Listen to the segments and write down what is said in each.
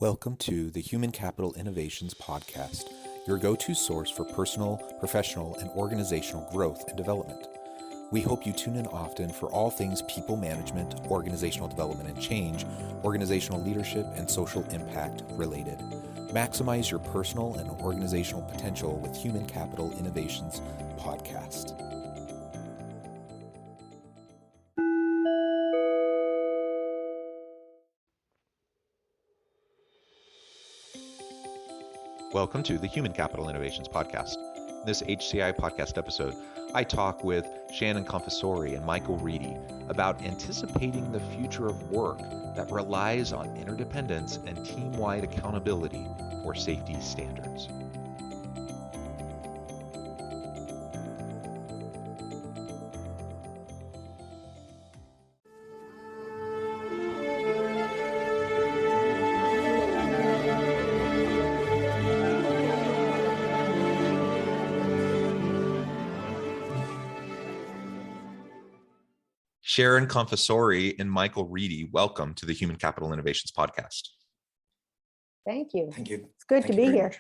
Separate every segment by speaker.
Speaker 1: Welcome to the Human Capital Innovations Podcast, your go-to source for personal, professional, and organizational growth and development. We hope you tune in often for all things people management, organizational development and change, organizational leadership, and social impact related. Maximize your personal and organizational potential with Human Capital Innovations Podcast. Welcome to the Human Capital Innovations Podcast. In this HCI podcast episode, I talk with Sharon Confessore and Michael Reidy about anticipating the future of work that relies on interdependence and team-wide accountability for safety standards. Sharon Confessore and Michael Reidy, welcome to the Human Capital Innovations Podcast.
Speaker 2: Thank you.
Speaker 3: Thank you.
Speaker 2: It's good to be here.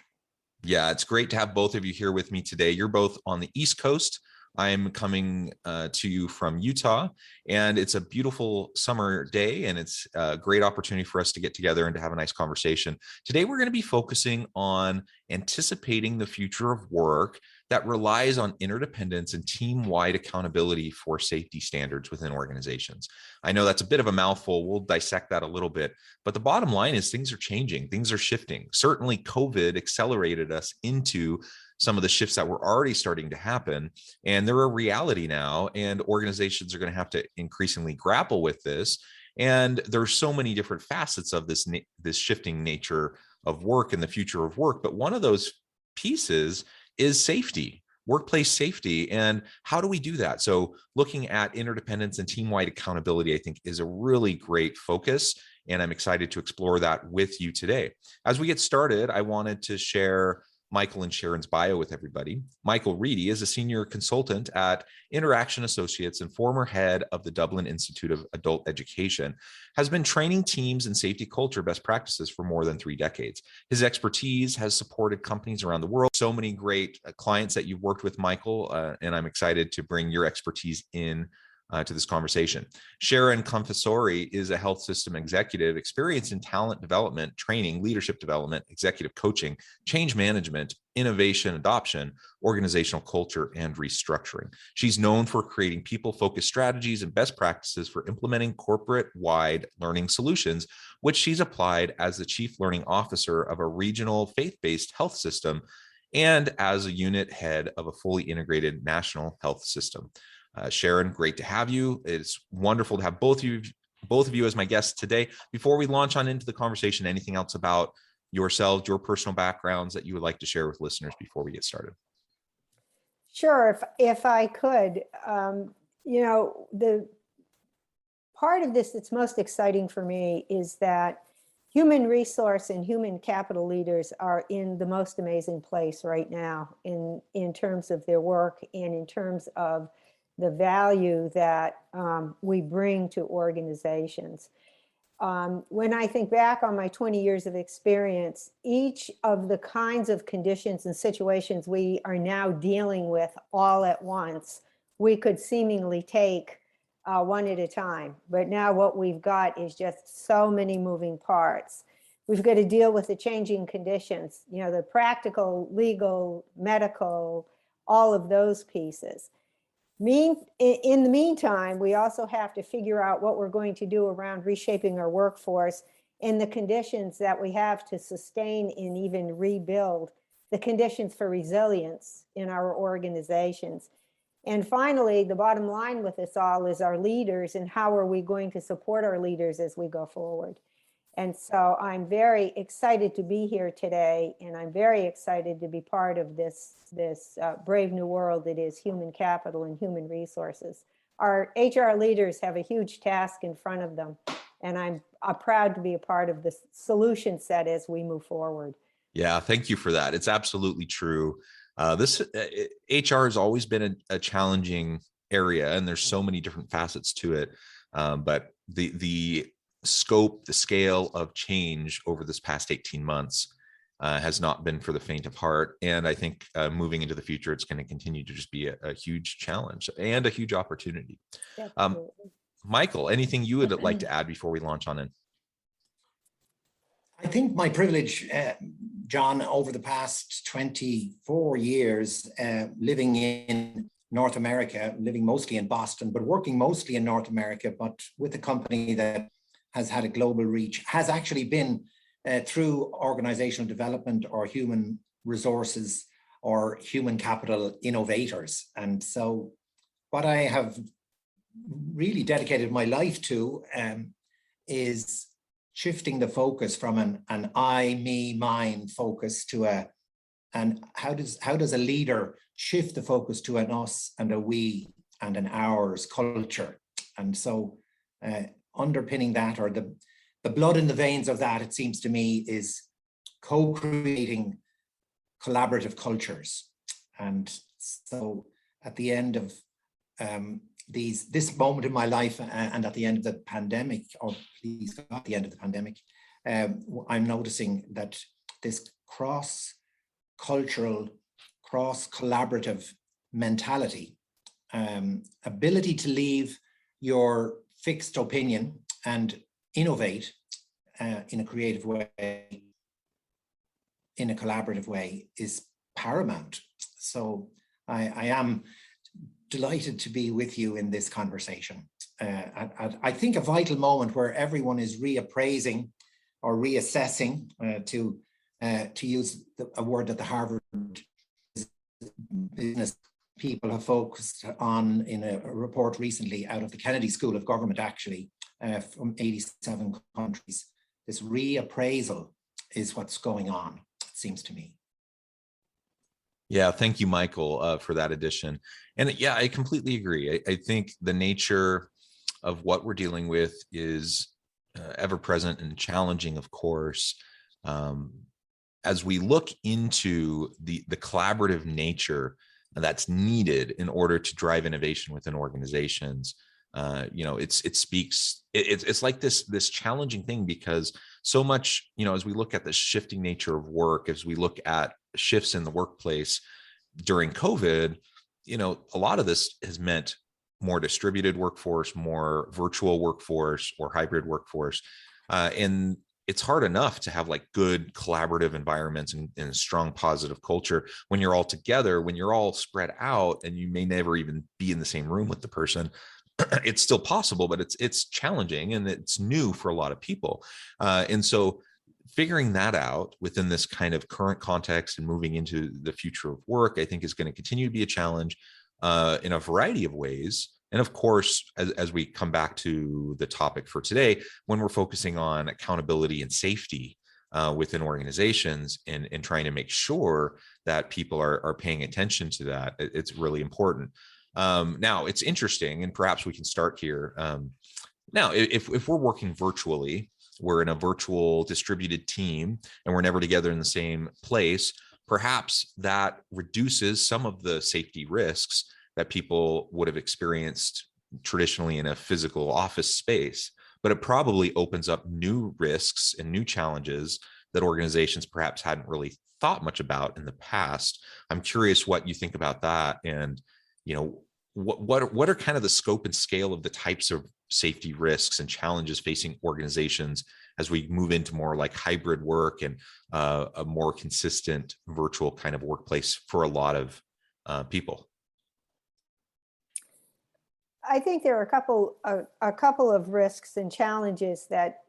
Speaker 1: Yeah, it's great to have both of you here with me today. You're both on the East Coast. I'm coming to you from Utah, and it's a beautiful summer day, and it's a great opportunity for us to get together and to have a nice conversation. Today, we're going to be focusing on anticipating the future of work that relies on interdependence and team-wide accountability for safety standards within organizations. I know that's a bit of a mouthful. We'll dissect that a little bit, but the bottom line is things are changing, things are shifting. Certainly, COVID accelerated us into some of the shifts that were already starting to happen, and they're a reality now, and organizations are going to have to increasingly grapple with this. And there's so many different facets of this shifting nature of work and the future of work, but one of those pieces is safety, workplace safety. And how do we do that? So looking at interdependence and team-wide accountability, I think, is a really great focus. And I'm excited to explore that with you today. As we get started, I wanted to share Michael and Sharon's bio with everybody. Michael Reidy is a senior consultant at Abt Associates and former head of the Dublin Institute of Adult Education, has been training teams in safety culture best practices for more than 3 decades. His expertise has supported companies around the world. So many great clients that you've worked with, Michael, and I'm excited to bring your expertise in to this conversation. Sharon Confessore is a health system executive experienced in talent development, training, leadership development, executive coaching, change management, innovation, adoption, organizational culture, and restructuring. She's known for creating people-focused strategies and best practices for implementing corporate-wide learning solutions, which she's applied as the chief learning officer of a regional faith-based health system and as a unit head of a fully integrated national health system. Sharon, great to have you. It's wonderful to have both of you as my guests today. Before we launch on into the conversation, anything else about yourselves, your personal backgrounds that you would like to share with listeners before we get started?
Speaker 2: Sure, if I could, the part of this that's most exciting for me is that human resource and human capital leaders are in the most amazing place right now in terms of their work and in terms of the value that we bring to organizations. When I think back on my 20 years of experience, each of the kinds of conditions and situations we are now dealing with all at once, we could seemingly take one at a time. But now what we've got is just so many moving parts. We've got to deal with the changing conditions, the practical, legal, medical, all of those pieces. In the meantime, we also have to figure out what we're going to do around reshaping our workforce and the conditions that we have to sustain and even rebuild the conditions for resilience in our organizations. And finally, the bottom line with this all is our leaders and how are we going to support our leaders as we go forward. And so I'm very excited to be here today, and I'm very excited to be part of this brave new world that is human capital and human resources. Our HR leaders have a huge task in front of them, and I'm proud to be a part of the solution set as we move forward.
Speaker 1: Yeah, thank you for that. It's absolutely true. HR has always been a challenging area, and there's so many different facets to it. But the scope, the scale of change over this past 18 months has not been for the faint of heart. And I think moving into the future, it's going to continue to just be a huge challenge and a huge opportunity. Michael, anything you would like to add before we launch on in?
Speaker 3: I think my privilege, John, over the past 24 years, living in North America, living mostly in Boston, but working mostly in North America, but with a company that has had a global reach, has actually been through organizational development or human resources or human capital innovators. And so what I have really dedicated my life to is shifting the focus from an I, me, mine focus to how does a leader shift the focus to an us and a we and an ours culture. And so underpinning that, or the blood in the veins of that, it seems to me, is co-creating collaborative cultures. And so at the end of this moment in my life, and at the end of the pandemic, or please at the end of the pandemic, I'm noticing that this cross-cultural, cross-collaborative mentality, ability to leave your fixed opinion and innovate in a creative way, in a collaborative way, is paramount. So I am delighted to be with you in this conversation. I think a vital moment where everyone is reappraising or reassessing, to use a word that the Harvard business people have focused on in a report recently out of the Kennedy School of Government, actually, from 87 countries. This reappraisal is what's going on, it seems to me.
Speaker 1: Yeah, thank you, Michael, for that addition. And yeah, I completely agree. I think the nature of what we're dealing with is ever present and challenging, of course. As we look into the collaborative nature that's needed in order to drive innovation within organizations, it's like this challenging thing, because so much, as we look at the shifting nature of work, as we look at shifts in the workplace during COVID, a lot of this has meant more distributed workforce, more virtual workforce, or hybrid workforce. And it's hard enough to have like good collaborative environments and a strong positive culture when you're all together. When you're all spread out and you may never even be in the same room with the person, it's still possible, but it's challenging and it's new for a lot of people. And so figuring that out within this kind of current context and moving into the future of work, I think is going to continue to be a challenge in a variety of ways. And of course, as we come back to the topic for today, when we're focusing on accountability and safety within organizations and trying to make sure that people are paying attention to that, it's really important. Now, it's interesting, and perhaps we can start here. Now, if we're working virtually, we're in a virtual distributed team, and we're never together in the same place, perhaps that reduces some of the safety risks that people would have experienced traditionally in a physical office space. But it probably opens up new risks and new challenges that organizations perhaps hadn't really thought much about in the past. I'm curious what you think about that, and what are kind of the scope and scale of the types of safety risks and challenges facing organizations as we move into more like hybrid work and a more consistent virtual kind of workplace for a lot of people?
Speaker 2: I think there are a couple of risks and challenges that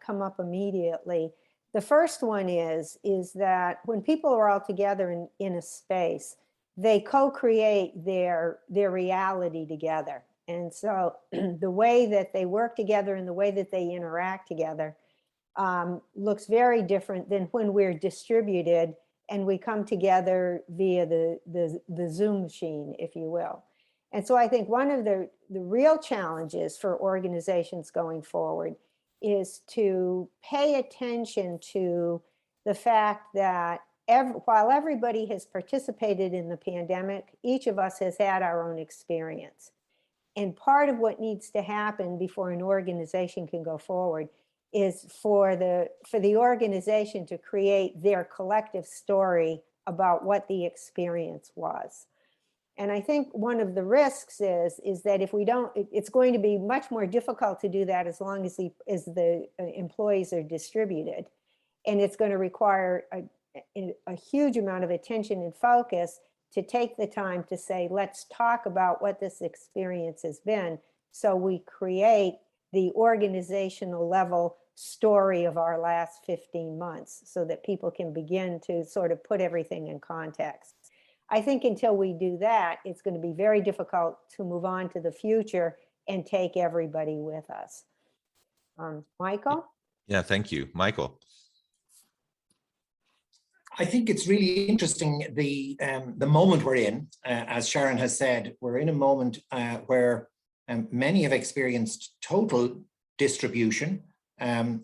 Speaker 2: come up immediately. The first one is that when people are all together in a space, they co-create their reality together. And so the way that they work together and the way that they interact together looks very different than when we're distributed and we come together via the Zoom machine, if you will. And so I think one of the real challenges for organizations going forward is to pay attention to the fact that while everybody has participated in the pandemic, each of us has had our own experience. And part of what needs to happen before an organization can go forward is for the organization to create their collective story about what the experience was. And I think one of the risks is that if we don't, it's going to be much more difficult to do that as long as the employees are distributed. And it's going to require a huge amount of attention and focus to take the time to say, let's talk about what this experience has been, so we create the organizational level story of our last 15 months so that people can begin to sort of put everything in context. I think until we do that, it's going to be very difficult to move on to the future and take everybody with us. Michael?
Speaker 1: Yeah, thank you. Michael.
Speaker 3: I think it's really interesting, the moment we're in. As Sharon has said, we're in a moment where many have experienced total distribution. And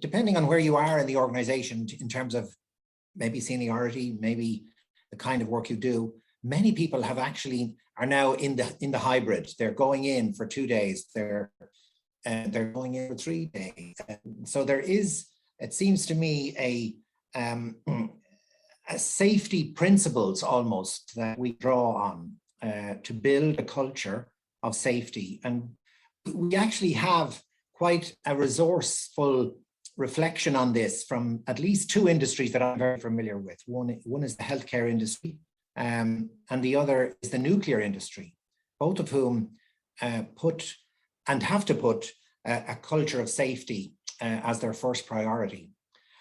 Speaker 3: depending on where you are in the organization in terms of maybe seniority, maybe the kind of work you do, many people are now in the hybrid. They're going in for 2 days. They're going in for 3 days. So there is, it seems to me, a safety principles almost that we draw on to build a culture of safety. And we actually have quite a resourceful reflection on this from at least 2 industries that I'm very familiar with. One is the healthcare industry, and the other is the nuclear industry, both of whom put and have to put a culture of safety as their first priority.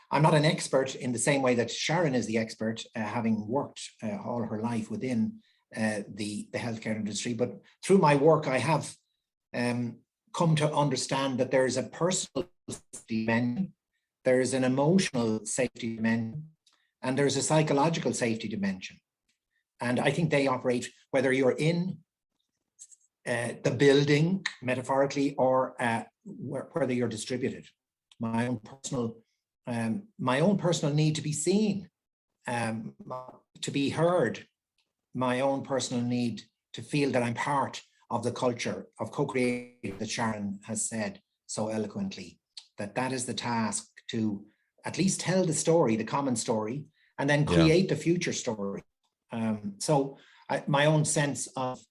Speaker 3: I'm not an expert in the same way that Sharon is the expert, having worked all her life within the healthcare industry, but through my work I have come to understand that there is a personal safety dimension, there is an emotional safety dimension, and there's a psychological safety dimension. And I think they operate whether you're in the building, metaphorically, or whether you're distributed. My own personal need to be seen, to be heard, my own personal need to feel that I'm part of the culture of co-creation that Sharon has said so eloquently, that is the task, to at least tell the story, the common story, and then create the future story. So my own sense of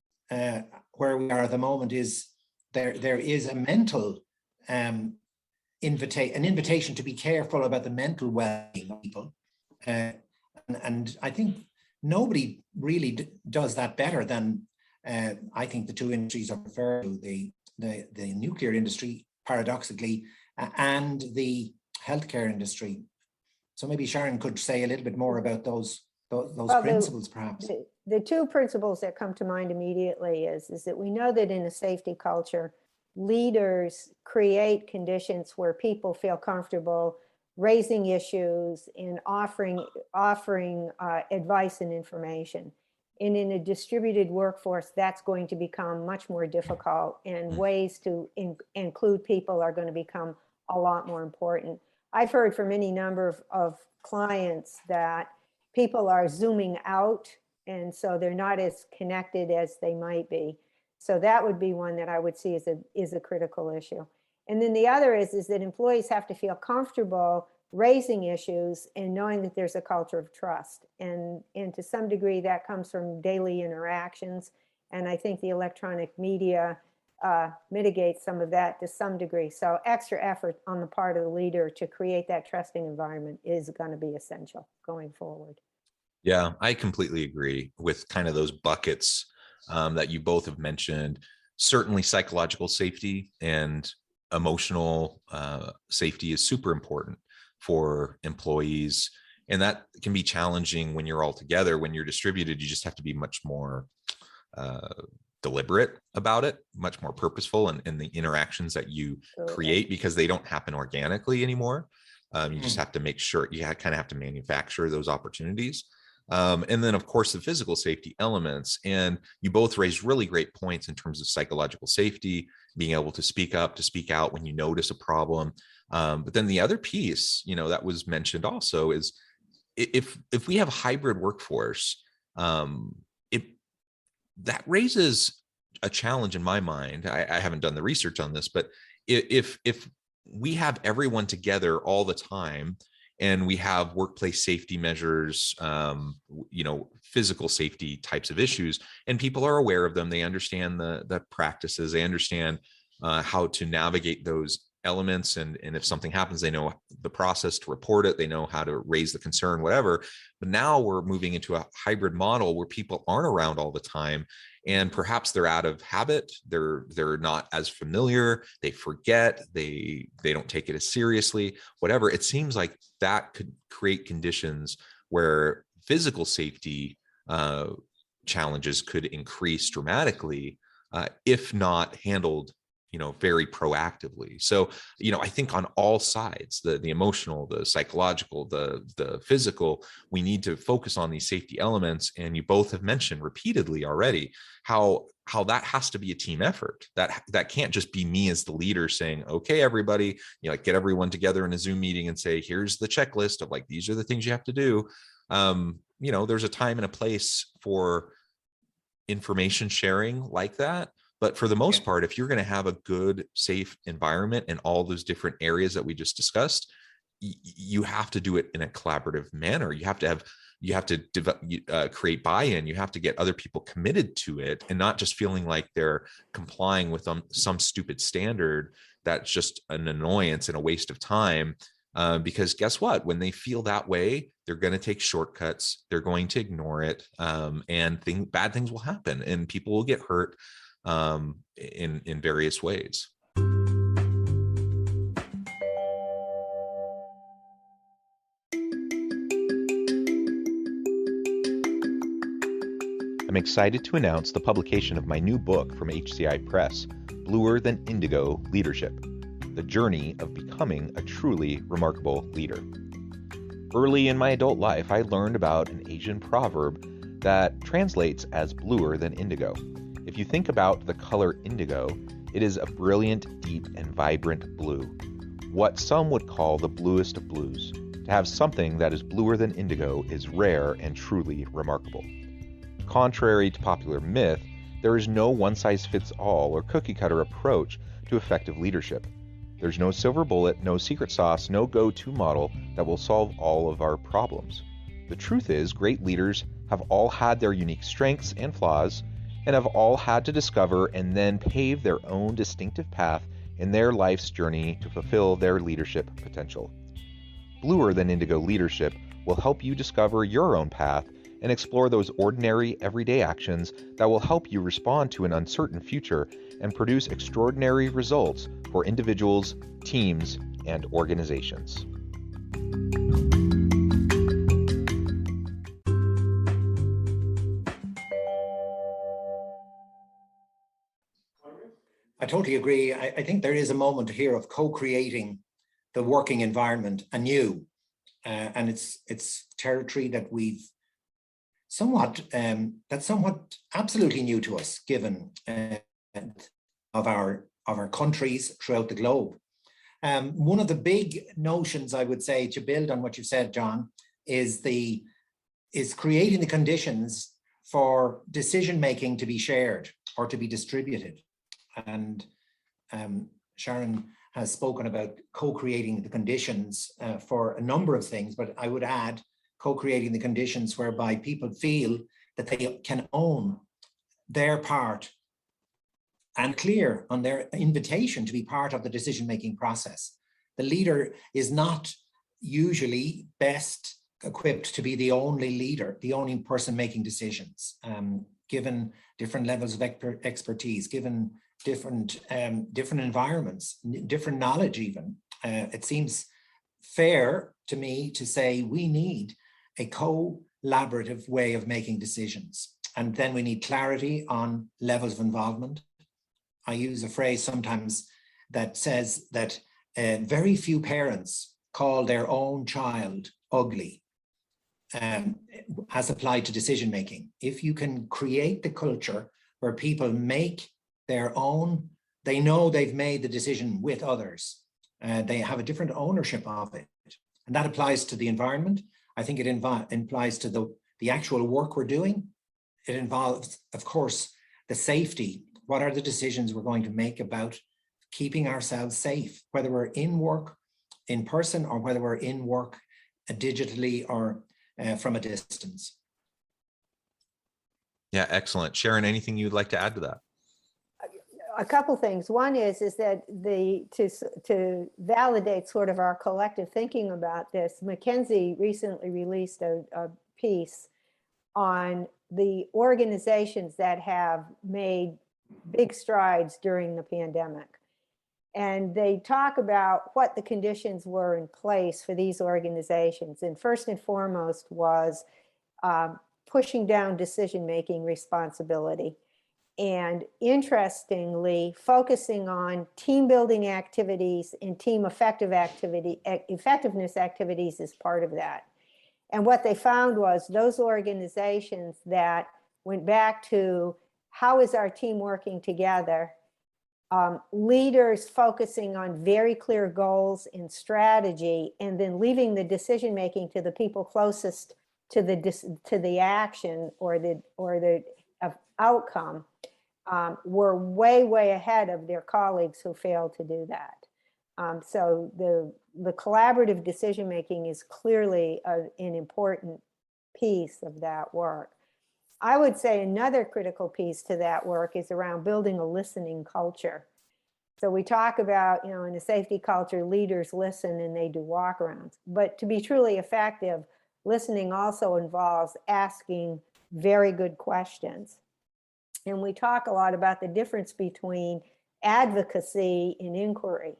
Speaker 3: where we are at the moment is there is a mental an invitation to be careful about the mental well-being of people. And I think nobody really does that better than I think the 2 industries are referred to, the nuclear industry, paradoxically, and the healthcare industry. So maybe Sharon could say a little bit more about those principles, perhaps.
Speaker 2: The 2 principles that come to mind immediately is that we know that in a safety culture, leaders create conditions where people feel comfortable raising issues and offering advice and information. And in a distributed workforce, that's going to become much more difficult, and ways to include people are going to become a lot more important. I've heard from any number of clients that people are zooming out, and so they're not as connected as they might be. So that would be one that I would see is a critical issue. And then the other is that employees have to feel comfortable raising issues and knowing that there's a culture of trust. And to some degree that comes from daily interactions. And I think the electronic media mitigates some of that to some degree. So extra effort on the part of the leader to create that trusting environment is going to be essential going forward.
Speaker 1: Yeah, I completely agree with kind of those buckets that you both have mentioned. Certainly psychological safety and emotional safety is super important for employees. And that can be challenging when you're all together. When you're distributed, you just have to be much more deliberate about it, much more purposeful in the interactions that you create, because they don't happen organically anymore. You just have to make sure, you kind of have to manufacture those opportunities. And then, of course, the physical safety elements. And you both raised really great points in terms of psychological safety, being able to speak up, to speak out when you notice a problem. But then the other piece, that was mentioned also is if we have a hybrid workforce, that raises a challenge in my mind. I haven't done the research on this, but if we have everyone together all the time, and we have workplace safety measures, physical safety types of issues, and people are aware of them, they understand the practices, they understand how to navigate those elements, and if something happens, they know the process to report it, they know how to raise the concern, whatever. But now we're moving into a hybrid model where people aren't around all the time, and perhaps they're out of habit, they're not as familiar, they forget, they don't take it as seriously, whatever. It seems like that could create conditions where physical safety challenges could increase dramatically if not handled very proactively. So, I think on all sides, the emotional, the psychological, the physical, we need to focus on these safety elements. And you both have mentioned repeatedly already how that has to be a team effort. That can't just be me as the leader saying, okay, everybody, get everyone together in a Zoom meeting and say, here's the checklist of these are the things you have to do. There's a time and a place for information sharing like that. But for the most part, if you're going to have a good, safe environment in all those different areas that we just discussed, you have to do it in a collaborative manner. You have to create buy-in. You have to get other people committed to it, and not just feeling like they're complying with some stupid standard that's just an annoyance and a waste of time. Because guess what? When they feel that way, they're going to take shortcuts. They're going to ignore it, and bad things will happen, and people will get hurt in various ways. I'm excited to announce the publication of my new book from HCI Press, Bluer Than Indigo Leadership: The Journey of Becoming a Truly Remarkable Leader. Early in my adult life, I learned about an Asian proverb that translates as bluer than indigo. If you think about the color indigo, it is a brilliant, deep, and vibrant blue, what some would call the bluest of blues. To have something that is bluer than indigo is rare and truly remarkable. Contrary to popular myth, there is no one-size-fits-all or cookie-cutter approach to effective leadership. There's no silver bullet, no secret sauce, no go-to model that will solve all of our problems. The truth is, great leaders have all had their unique strengths and flaws, and have all had to discover and then pave their own distinctive path in their life's journey to fulfill their leadership potential. Bluer Than Indigo Leadership will help you discover your own path and explore those ordinary, everyday actions that will help you respond to an uncertain future and produce extraordinary results for individuals, teams, and organizations.
Speaker 3: I totally agree. I think there is a moment here of co-creating the working environment anew, and it's territory that we've that's somewhat absolutely new to us, given of our countries throughout the globe. One of the big notions, I would say, to build on what you said, John, is creating the conditions for decision making to be shared or to be distributed. And Sharon has spoken about co-creating the conditions for a number of things, but I would add co-creating the conditions whereby people feel that they can own their part and clear on their invitation to be part of the decision-making process. The leader is not usually best equipped to be the only leader, the only person making decisions, given different levels of expertise, given different environments, different knowledge even. It seems fair to me to say we need a collaborative way of making decisions. And then we need clarity on levels of involvement. I use a phrase sometimes that says that very few parents call their own child ugly as applied to decision making. If you can create the culture where people make their own, they know they've made the decision with others, they have a different ownership of it. And that applies to the environment. I think it implies to the actual work we're doing. It involves, of course, the safety What are the decisions we're going to make about keeping ourselves safe, whether we're in work in person or whether we're in work digitally or from a distance?
Speaker 1: Yeah, excellent. Sharon, anything you'd like to add to that?
Speaker 2: A couple things. One is that to validate sort of our collective thinking about this, McKinsey recently released a piece on the organizations that have made big strides during the pandemic. And they talk about what the conditions were in place for these organizations. And first and foremost was pushing down decision-making responsibility. And interestingly, focusing on team building activities and team effectiveness activities is part of that. And what they found was those organizations that went back to how is our team working together, leaders focusing on very clear goals and strategy, and then leaving the decision-making to the people closest to the action or the outcome, were way ahead of their colleagues who failed to do that. So the collaborative decision-making is clearly an important piece of that work. I would say another critical piece to that work is around building a listening culture. So we talk about, in a safety culture, leaders listen and they do walk-arounds. But to be truly effective, listening also involves asking very good questions. And we talk a lot about the difference between advocacy and inquiry.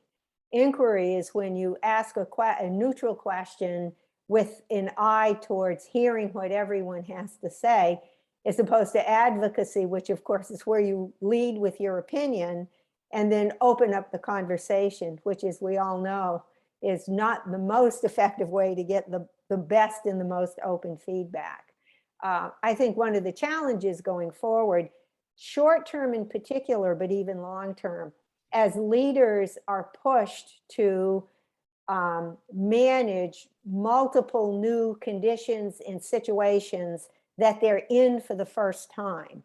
Speaker 2: Inquiry is when you ask a neutral question with an eye towards hearing what everyone has to say, as opposed to advocacy, which of course is where you lead with your opinion and then open up the conversation, which, as we all know, is not the most effective way to get the best and the most open feedback. I think one of the challenges going forward, short-term in particular, but even long-term, as leaders are pushed to manage multiple new conditions and situations that they're in for the first time,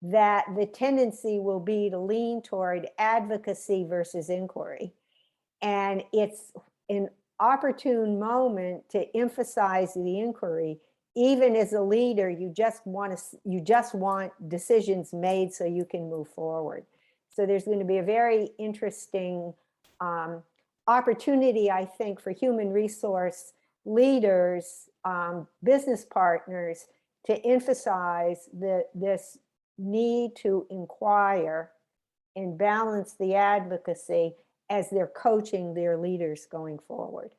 Speaker 2: that the tendency will be to lean toward advocacy versus inquiry. And it's an opportune moment to emphasize the inquiry. Even as a leader, you just want decisions made so you can move forward. So there's going to be a very interesting opportunity, I think, for human resource leaders, business partners, to emphasize this need to inquire and balance the advocacy as they're coaching their leaders going forward.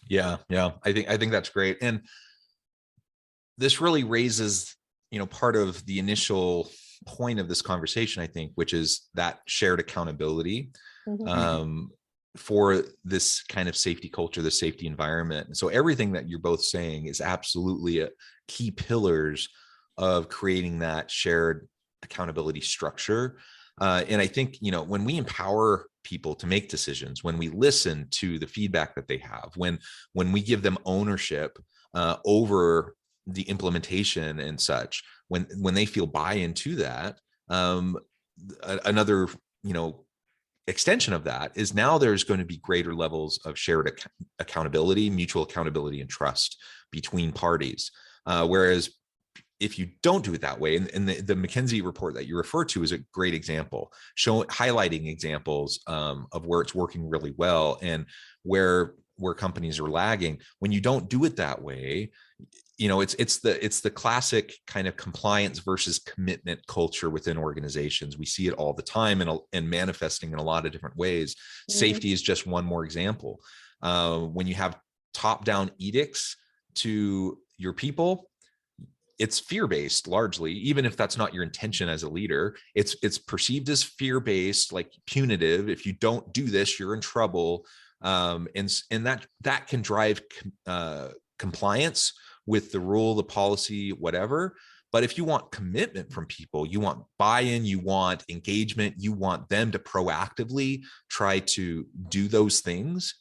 Speaker 1: Yeah, I think that's great. And this really raises, part of the initial point of this conversation, I think, which is that shared accountability for this kind of safety culture, the safety environment. And so everything that you're both saying is absolutely key pillars of creating that shared accountability structure. And I think, when we empower people to make decisions, when we listen to the feedback that they have, when we give them ownership over the implementation and such, when they feel buy-in to that, another, extension of that is now there's going to be greater levels of shared accountability, mutual accountability, and trust between parties. Whereas if you don't do it that way, and the McKinsey report that you refer to is a great example, highlighting examples of where it's working really well and where companies are lagging. When you don't do it that way, it's the classic kind of compliance versus commitment culture within organizations. We see it all the time and manifesting in a lot of different ways. Safety is just one more example. When you have top-down edicts to your people, it's fear-based largely, even if that's not your intention as a leader. It's perceived as fear-based, like punitive. If you don't do this, you're in trouble. And that can drive compliance with the rule, the policy, whatever. But if you want commitment from people, you want buy-in, you want engagement, you want them to proactively try to do those things,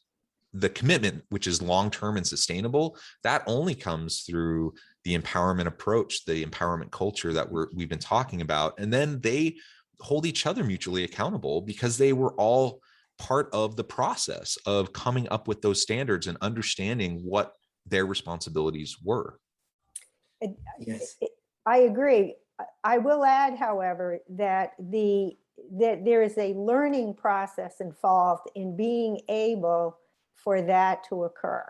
Speaker 1: the commitment, which is long-term and sustainable, that only comes through the empowerment approach, the empowerment culture that we've been talking about. And then they hold each other mutually accountable because they were all part of the process of coming up with those standards and understanding what their responsibilities were.
Speaker 3: Yes.
Speaker 2: I agree. I will add, however, that there is a learning process involved in being able for that to occur.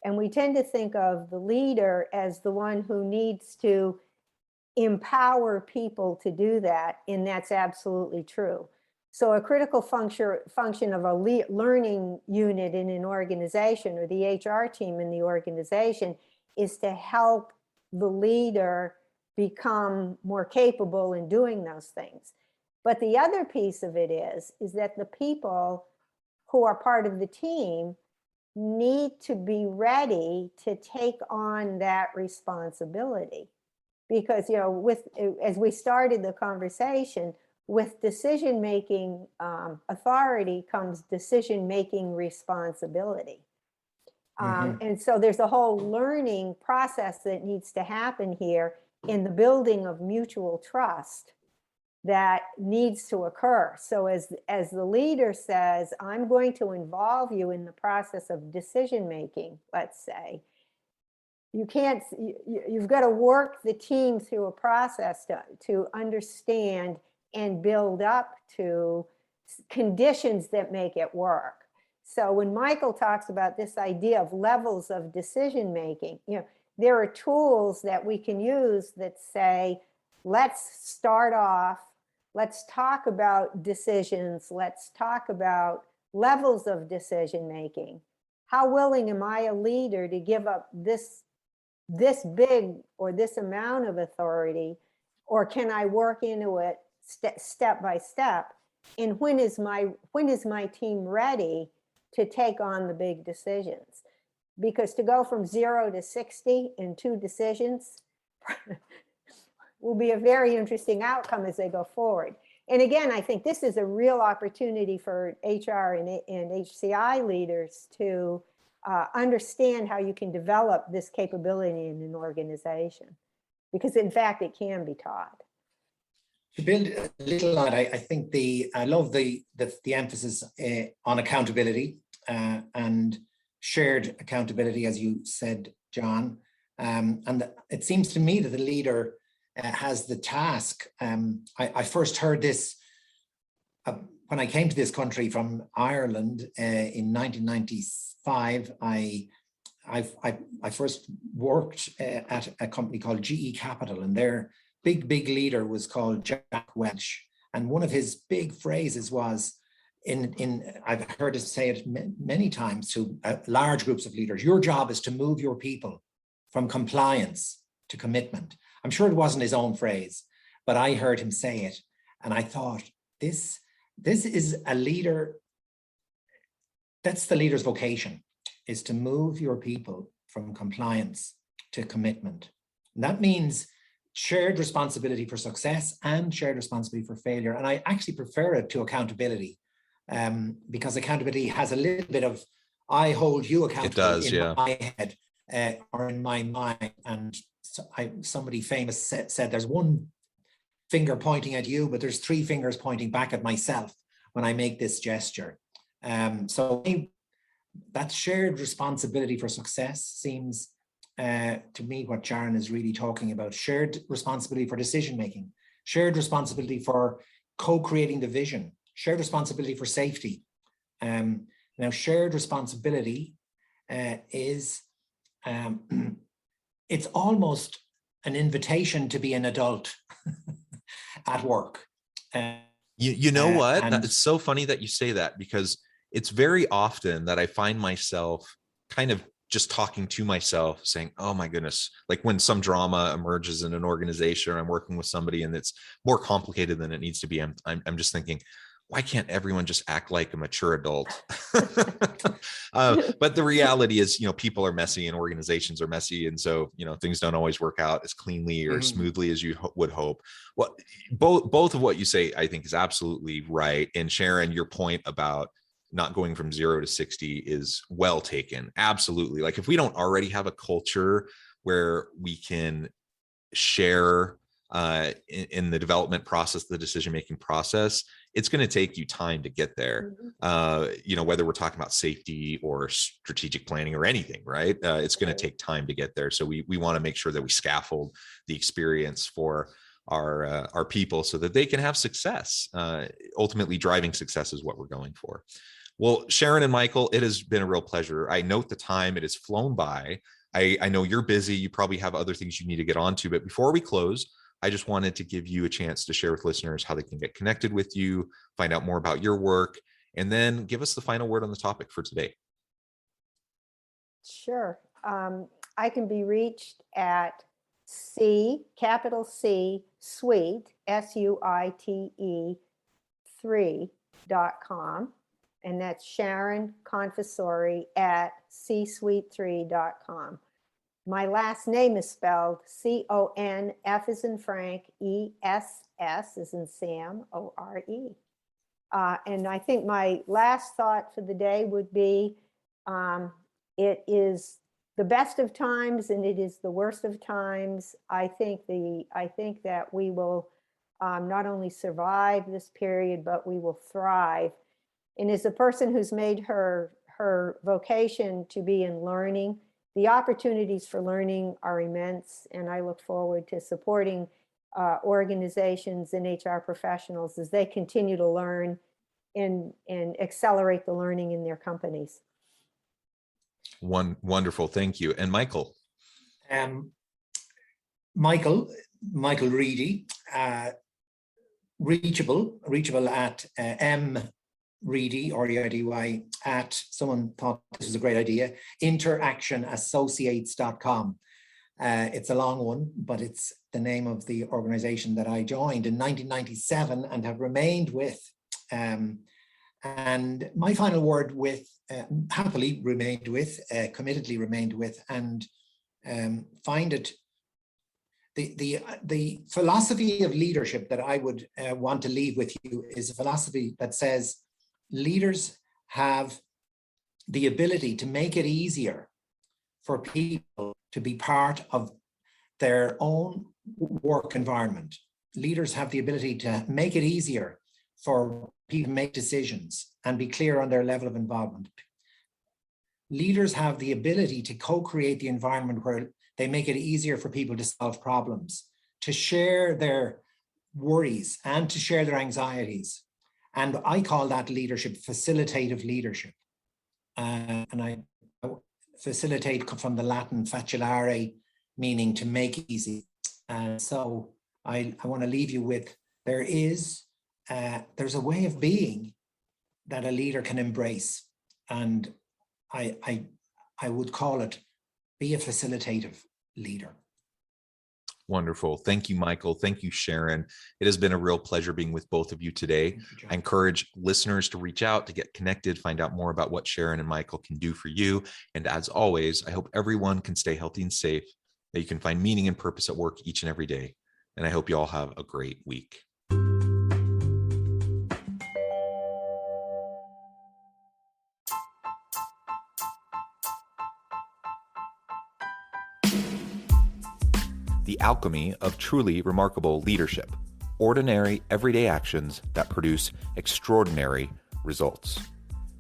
Speaker 2: And we tend to think of the leader as the one who needs to empower people to do that, and that's absolutely true. So a critical function of a learning unit in an organization, or the HR team in the organization, is to help the leader become more capable in doing those things. But the other piece of it is that the people who are part of the team need to be ready to take on that responsibility. Because, you know, as we started the conversation, with decision-making authority comes decision-making responsibility. And so there's a whole learning process that needs to happen here in the building of mutual trust that needs to occur. So as the leader says, I'm going to involve you in the process of decision-making, let's say, you've got to work the team through a process to understand and build up to conditions that make it work. So when Michael talks about this idea of levels of decision making, you know, there are tools that we can use that say, let's start off, let's talk about decisions, let's talk about levels of decision making. How willing am I, a leader, to give up this big or this amount of authority, or can I work into it step by step? And when is my team ready to take on the big decisions? Because to go from 0 to 60 in 2 decisions will be a very interesting outcome as they go forward. And again, I think this is a real opportunity for HR and HCI leaders to understand how you can develop this capability in an organization, because in fact it can be taught.
Speaker 3: To build a little on it, I think I love the emphasis on accountability and shared accountability, as you said, John. And it seems to me that the leader has the task. I first heard this when I came to this country from Ireland in 1995. I first worked at a company called GE Capital, and their big leader was called Jack Welch. And one of his big phrases was, I've heard him say it many times to large groups of leaders, your job is to move your people from compliance to commitment. I'm sure it wasn't his own phrase, but I heard him say it. And I thought, this is a leader, that's the leader's vocation, is to move your people from compliance to commitment. And that means shared responsibility for success and shared responsibility for failure. And I actually prefer it to accountability, because accountability has a little bit of, I hold you accountable in my head or in my mind. And somebody famous said there's one finger pointing at you, but there's 3 fingers pointing back at myself when I make this gesture. So that shared responsibility for success seems to me what Sharon is really talking about. Shared responsibility for decision-making, shared responsibility for co-creating the vision, shared responsibility for safety. Now, shared responsibility is, it's almost an invitation to be an adult at work.
Speaker 1: You know what? It's so funny that you say that, because it's very often that I find myself kind of just talking to myself saying, oh my goodness, like when some drama emerges in an organization or I'm working with somebody and it's more complicated than it needs to be, I'm just thinking, why can't everyone just act like a mature adult? But the reality is, you know, people are messy and organizations are messy. And so, you know, things don't always work out as cleanly or smoothly as you would hope. Well, both of what you say, I think, is absolutely right. And Sharon, your point about not going from 0 to 60 is well taken. Absolutely. Like if we don't already have a culture where we can share in the development process, the decision-making process, it's going to take you time to get there. Whether we're talking about safety or strategic planning or anything, right? It's going to take time to get there. So we want to make sure that we scaffold the experience for our people so that they can have success. Ultimately, driving success is what we're going for. Well, Sharon and Michael, it has been a real pleasure. I note the time, it has flown by. I know you're busy. You probably have other things you need to get onto, but before we close, I just wanted to give you a chance to share with listeners how they can get connected with you, find out more about your work, and then give us the final word on the topic for today.
Speaker 2: Sure. I can be reached at capital C, Suite, SUITE 3.com. And that's Sharon Confessore at csuite3.com. My last name is spelled CON, F as in Frank, ESS as in Sam, ORE. And I think my last thought for the day would be, it is the best of times and it is the worst of times. I think that we will not only survive this period, but we will thrive. And as a person who's made her vocation to be in learning, the opportunities for learning are immense, and I look forward to supporting organizations and HR professionals as they continue to learn and accelerate the learning in their companies.
Speaker 1: Wonderful, thank you. And Michael?
Speaker 3: Michael Reidy, reachable at Reidy, R-E-I-D-Y, at, someone thought this was a great idea, interactionassociates.com. It's a long one, but it's the name of the organization that I joined in 1997 and have remained with. And my final word with, happily remained with, committedly remained with, and find it, the philosophy of leadership that I would want to leave with you is a philosophy that says, leaders have the ability to make it easier for people to be part of their own work environment. Leaders have the ability to make it easier for people to make decisions and be clear on their level of involvement. Leaders have the ability to co-create the environment where they make it easier for people to solve problems, to share their worries and to share their anxieties. And I call that leadership facilitative leadership. And I facilitate from the Latin facilare, meaning to make easy. And so I want to leave you with, there's a way of being that a leader can embrace. And I would call it, be a facilitative leader.
Speaker 1: Wonderful. Thank you, Michael. Thank you, Sharon. It has been a real pleasure being with both of you today. I encourage listeners to reach out, to get connected, find out more about what Sharon and Michael can do for you. And as always, I hope everyone can stay healthy and safe, that you can find meaning and purpose at work each and every day. And I hope you all have a great week. The alchemy of truly remarkable leadership. Ordinary, everyday actions that produce extraordinary results.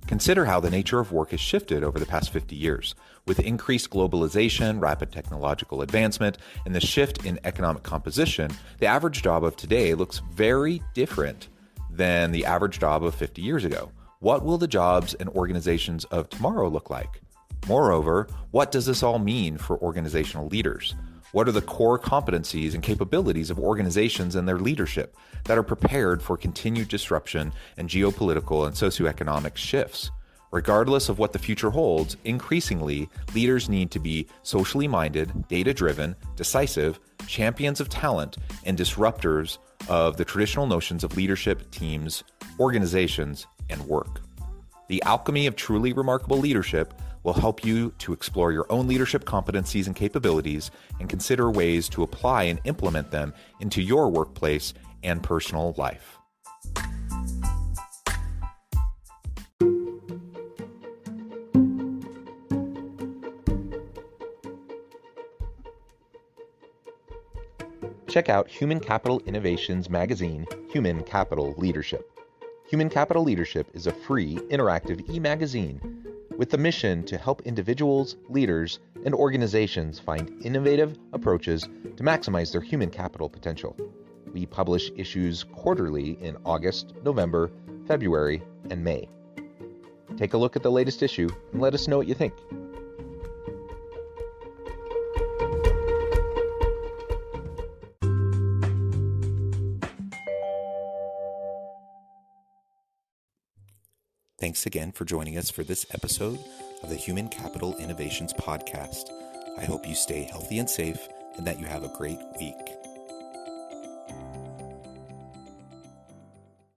Speaker 1: Consider how the nature of work has shifted over the past 50 years. With increased globalization, rapid technological advancement, and the shift in economic composition, the average job of today looks very different than the average job of 50 years ago. What will the jobs and organizations of tomorrow look like? Moreover, what does this all mean for organizational leaders? What are the core competencies and capabilities of organizations and their leadership that are prepared for continued disruption and geopolitical and socioeconomic shifts? Regardless of what the future holds, increasingly, leaders need to be socially minded, data-driven, decisive, champions of talent, and disruptors of the traditional notions of leadership, teams, organizations, and work. The alchemy of truly remarkable leadership will help you to explore your own leadership competencies and capabilities and consider ways to apply and implement them into your workplace and personal life.
Speaker 4: check out Human Capital Innovations magazine, Human Capital Leadership. Human Capital Leadership is a free, interactive e-magazine with the mission to help individuals, leaders, and organizations find innovative approaches to maximize their human capital potential. We publish issues quarterly in August, November, February, and May. Take a look at the latest issue and let us know what you think.
Speaker 1: Thanks again for joining us for this episode of the Human Capital Innovations Podcast. I hope you stay healthy and safe and that you have a great week.